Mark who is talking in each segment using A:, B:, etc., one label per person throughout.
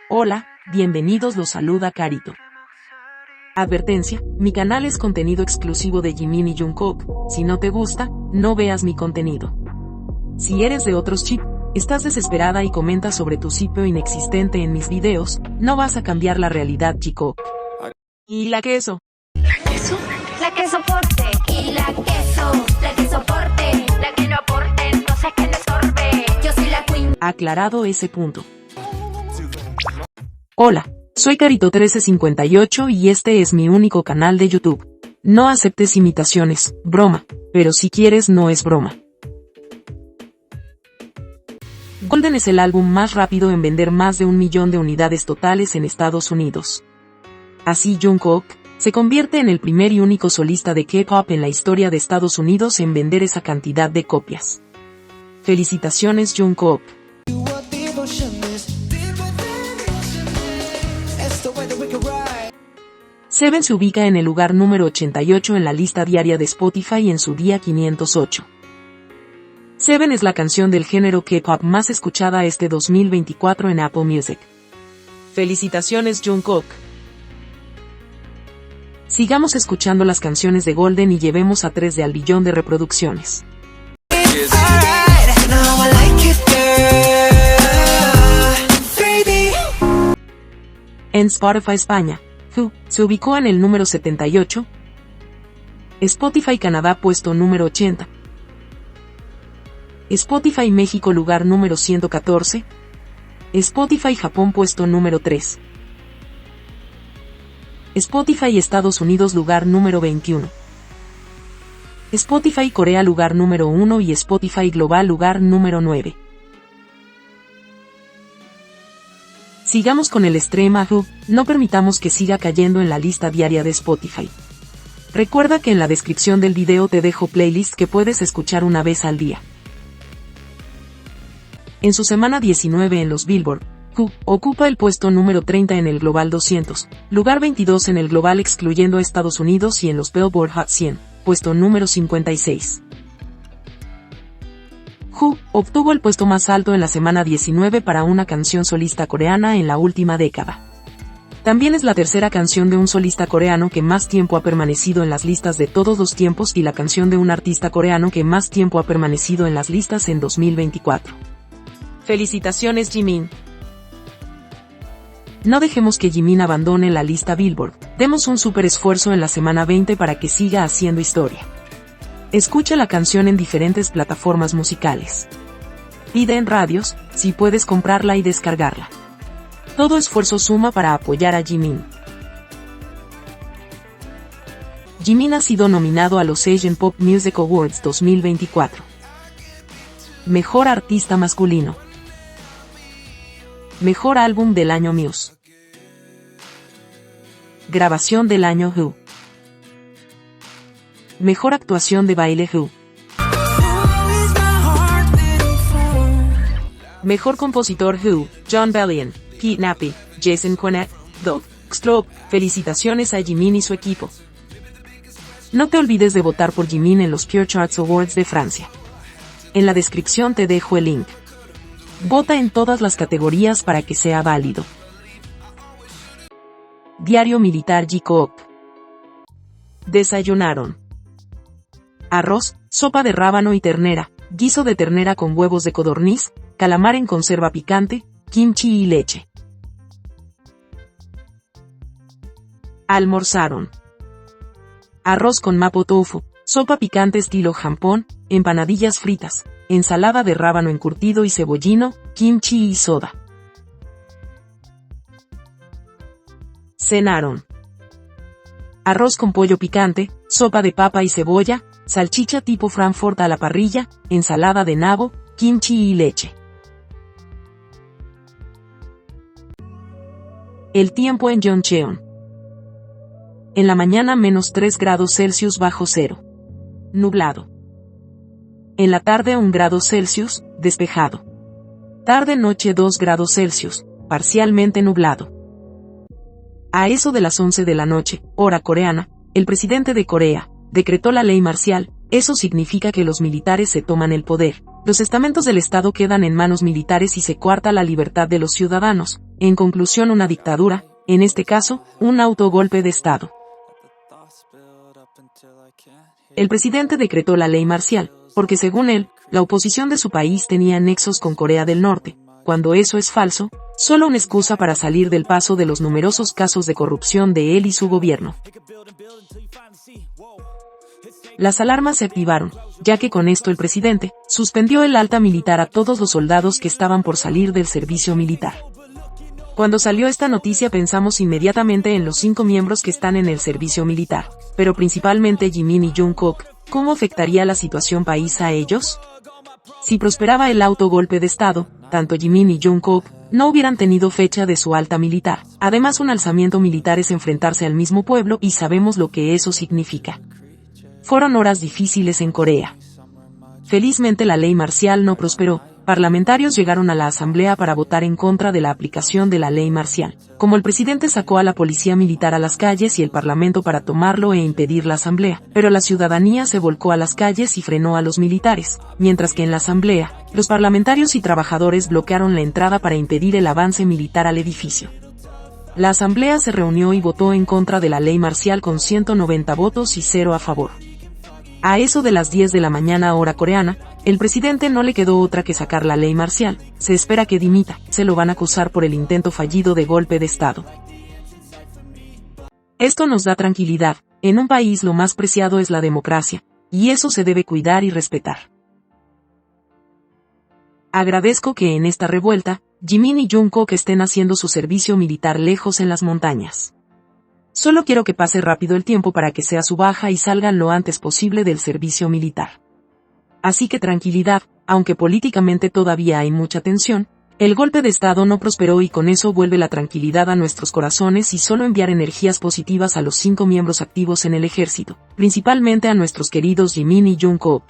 A: Hola, bienvenidos, los saluda Carito. Advertencia, mi canal es contenido exclusivo de Jimin y Jungkook, si no te gusta, no veas mi contenido. Si eres de otros chip, estás desesperada y comentas sobre tu sitio inexistente en mis videos, no vas a cambiar la realidad, chico. ¿Y la queso?
B: ¿La queso? La que soporte. Y la que soporte. La que no aporte, entonces que le sorbe. Yo soy la queen.
A: Aclarado ese punto. Hola, soy Carito1358 y este es mi único canal de YouTube. No aceptes imitaciones, broma, pero si quieres no es broma. Golden es el álbum más rápido en vender más de 1 millón de unidades totales en Estados Unidos. Así Jungkook se convierte en el primer y único solista de K-pop en la historia de Estados Unidos en vender esa cantidad de copias. Felicitaciones, Jungkook. Seven se ubica en el lugar número 88 en la lista diaria de Spotify en su día 508. Seven es la canción del género K-pop más escuchada este 2024 en Apple Music. Felicitaciones, Jungkook. Sigamos escuchando las canciones de Golden y llevemos a 3 de al billón de reproducciones. En Spotify España, Who se ubicó en el número 78, Spotify Canadá puesto número 80, Spotify México lugar número 114, Spotify Japón puesto número 3, Spotify Estados Unidos lugar número 21, Spotify Corea lugar número 1 y Spotify Global lugar número 9. Sigamos con el Extrema Who, no permitamos que siga cayendo en la lista diaria de Spotify. Recuerda que en la descripción del video te dejo playlists que puedes escuchar una vez al día. En su semana 19 en los Billboard, Who ocupa el puesto número 30 en el Global 200, lugar 22 en el Global excluyendo a Estados Unidos y en los Billboard Hot 100, puesto número 56. Who obtuvo el puesto más alto en la semana 19 para una canción solista coreana en la última década. También es la tercera canción de un solista coreano que más tiempo ha permanecido en las listas de todos los tiempos y la canción de un artista coreano que más tiempo ha permanecido en las listas en 2024. Felicitaciones, Jimin. No dejemos que Jimin abandone la lista Billboard, demos un super esfuerzo en la semana 20 para que siga haciendo historia. Escucha la canción en diferentes plataformas musicales. Pide en radios, si puedes comprarla y descargarla. Todo esfuerzo suma para apoyar a Jimin. Jimin ha sido nominado a los Asian Pop Music Awards 2024. Mejor Artista Masculino. Mejor Álbum del Año Muse. Grabación del Año Who. Mejor Actuación de Baile Who. Mejor Compositor Who, Jon Bellion, Pete Nappy, Jason Cornett, Doug Strobe. Felicitaciones a Jimin y su equipo. No te olvides de votar por Jimin en los Pure Charts Awards de Francia. En la descripción te dejo el link. Vota en todas las categorías para que sea válido. Diario Militar Jungkook. Desayunaron arroz, sopa de rábano y ternera, guiso de ternera con huevos de codorniz, calamar en conserva picante, kimchi y leche. Almorzaron arroz con mapo tofu, sopa picante estilo jampón, empanadillas fritas, ensalada de rábano encurtido y cebollino, kimchi y soda. Cenaron arroz con pollo picante, sopa de papa y cebolla, salchicha tipo Frankfurt a la parrilla, ensalada de nabo, kimchi y leche. El tiempo en Yeoncheon. En la mañana -3 grados Celsius bajo cero. Nublado. En la tarde 1 grado Celsius, despejado. Tarde-noche 2 grados Celsius, parcialmente nublado. A eso de las 11 de la noche, hora coreana, el presidente de Corea decretó la ley marcial. Eso significa que los militares se toman el poder, los estamentos del Estado quedan en manos militares y se coarta la libertad de los ciudadanos. En conclusión, una dictadura, en este caso, un autogolpe de Estado. El presidente decretó la ley marcial, porque según él, la oposición de su país tenía nexos con Corea del Norte, cuando eso es falso, solo una excusa para salir del paso de los numerosos casos de corrupción de él y su gobierno. Las alarmas se activaron, ya que con esto el presidente suspendió el alta militar a todos los soldados que estaban por salir del servicio militar. Cuando salió esta noticia pensamos inmediatamente en los 5 miembros que están en el servicio militar, pero principalmente Jimin y Jungkook. ¿Cómo afectaría la situación país a ellos? Si prosperaba el autogolpe de Estado, tanto Jimin y Jungkook no hubieran tenido fecha de su alta militar. Además, un alzamiento militar es enfrentarse al mismo pueblo y sabemos lo que eso significa. Fueron horas difíciles en Corea. Felizmente la ley marcial no prosperó. Parlamentarios llegaron a la asamblea para votar en contra de la aplicación de la ley marcial. Como el presidente sacó a la policía militar a las calles y el parlamento para tomarlo e impedir la asamblea, pero la ciudadanía se volcó a las calles y frenó a los militares, mientras que en la asamblea, los parlamentarios y trabajadores bloquearon la entrada para impedir el avance militar al edificio. La asamblea se reunió y votó en contra de la ley marcial con 190 votos y 0 a favor. A eso de las 10 de la mañana hora coreana, el presidente no le quedó otra que sacar la ley marcial. Se espera que dimita, se lo van a acusar por el intento fallido de golpe de Estado. Esto nos da tranquilidad, en un país lo más preciado es la democracia, y eso se debe cuidar y respetar. Agradezco que en esta revuelta, Jimin y Jungkook estén haciendo su servicio militar lejos en las montañas. Solo quiero que pase rápido el tiempo para que sea su baja y salgan lo antes posible del servicio militar. Así que tranquilidad, aunque políticamente todavía hay mucha tensión, el golpe de Estado no prosperó y con eso vuelve la tranquilidad a nuestros corazones y solo enviar energías positivas a los 5 miembros activos en el ejército, principalmente a nuestros queridos Jimin y Jungkook.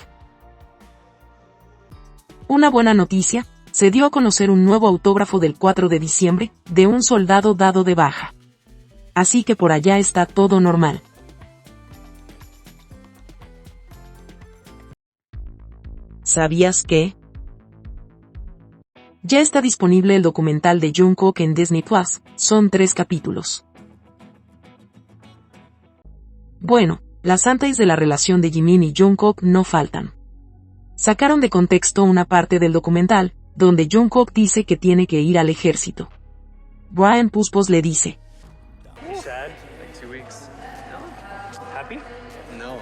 A: Una buena noticia, se dio a conocer un nuevo autógrafo del 4 de diciembre, de un soldado dado de baja. Así que por allá está todo normal. ¿Sabías que? Ya está disponible el documental de Jungkook en Disney Plus, son 3 capítulos. Bueno, las antes de la relación de Jimin y Jungkook no faltan. Sacaron de contexto una parte del documental, donde Jungkook dice que tiene que ir al ejército. Brian Puspos le dice:
C: Sad? Like 2 weeks? No? Happy? No.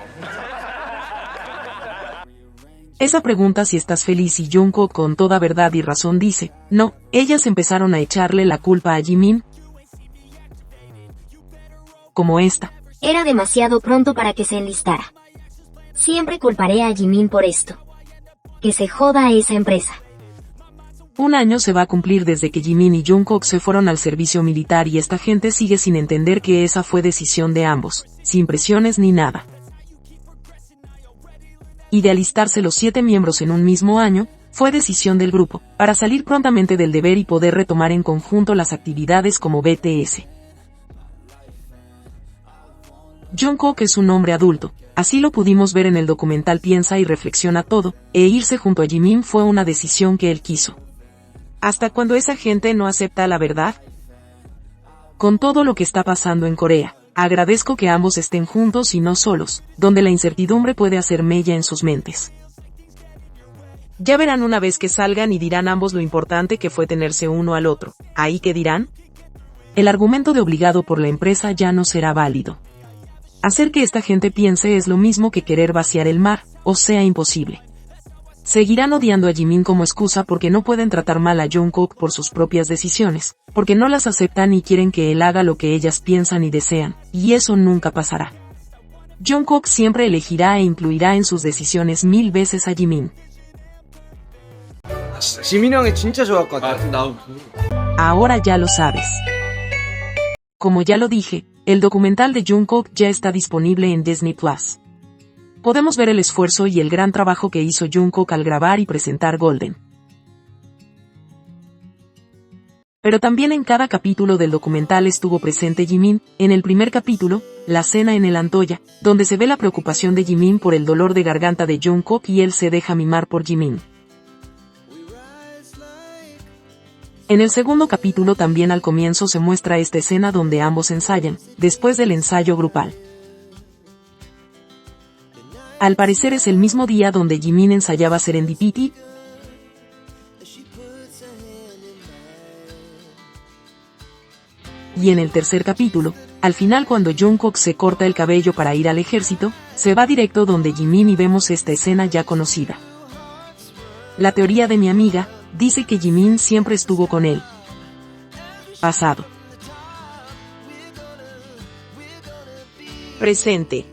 A: Esa pregunta si estás feliz y Jungkook con toda verdad y razón dice, no, ellas empezaron a echarle la culpa a Jimin. Como esta.
D: Era demasiado pronto para que se enlistara. Siempre culparé a Jimin por esto. Que se joda a esa empresa.
A: 1 año se va a cumplir desde que Jimin y Jungkook se fueron al servicio militar y esta gente sigue sin entender que esa fue decisión de ambos, sin presiones ni nada. Y de alistarse los 7 miembros en un mismo año, fue decisión del grupo, para salir prontamente del deber y poder retomar en conjunto las actividades como BTS. Jungkook es un hombre adulto, así lo pudimos ver en el documental. Piensa y reflexiona todo, e irse junto a Jimin fue una decisión que él quiso. ¿Hasta cuándo esa gente no acepta la verdad? Con todo lo que está pasando en Corea, agradezco que ambos estén juntos y no solos, donde la incertidumbre puede hacer mella en sus mentes. Ya verán una vez que salgan y dirán ambos lo importante que fue tenerse uno al otro. ¿Ahí qué dirán? El argumento de obligado por la empresa ya no será válido. Hacer que esta gente piense es lo mismo que querer vaciar el mar, o sea imposible. Seguirán odiando a Jimin como excusa porque no pueden tratar mal a Jungkook por sus propias decisiones, porque no las aceptan y quieren que él haga lo que ellas piensan y desean, y eso nunca pasará. Jungkook siempre elegirá e incluirá en sus decisiones 1000 veces a Jimin.
E: 지민 형이 진짜 좋았거든.
A: Ahora ya lo sabes. Como ya lo dije, el documental de Jungkook ya está disponible en Disney Plus. Podemos ver el esfuerzo y el gran trabajo que hizo Jungkook al grabar y presentar Golden. Pero también en cada capítulo del documental estuvo presente Jimin. En el primer capítulo, la cena en el Antoya, donde se ve la preocupación de Jimin por el dolor de garganta de Jungkook y él se deja mimar por Jimin. En el segundo capítulo también al comienzo se muestra esta escena donde ambos ensayan, después del ensayo grupal. Al parecer es el mismo día donde Jimin ensayaba Serendipity. Y en el tercer capítulo, al final cuando Jungkook se corta el cabello para ir al ejército, se va directo donde Jimin y vemos esta escena ya conocida. La teoría de mi amiga dice que Jimin siempre estuvo con él. Pasado. Presente.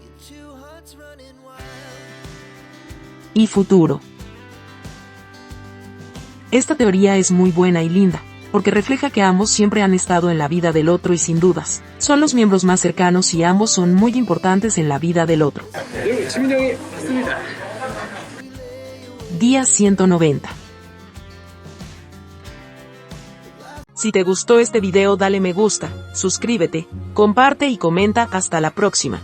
A: Y futuro. Esta teoría es muy buena y linda, porque refleja que ambos siempre han estado en la vida del otro y sin dudas, son los miembros más cercanos y ambos son muy importantes en la vida del otro. Día 190. Si te gustó este video dale me gusta, suscríbete, comparte y comenta. Hasta la próxima.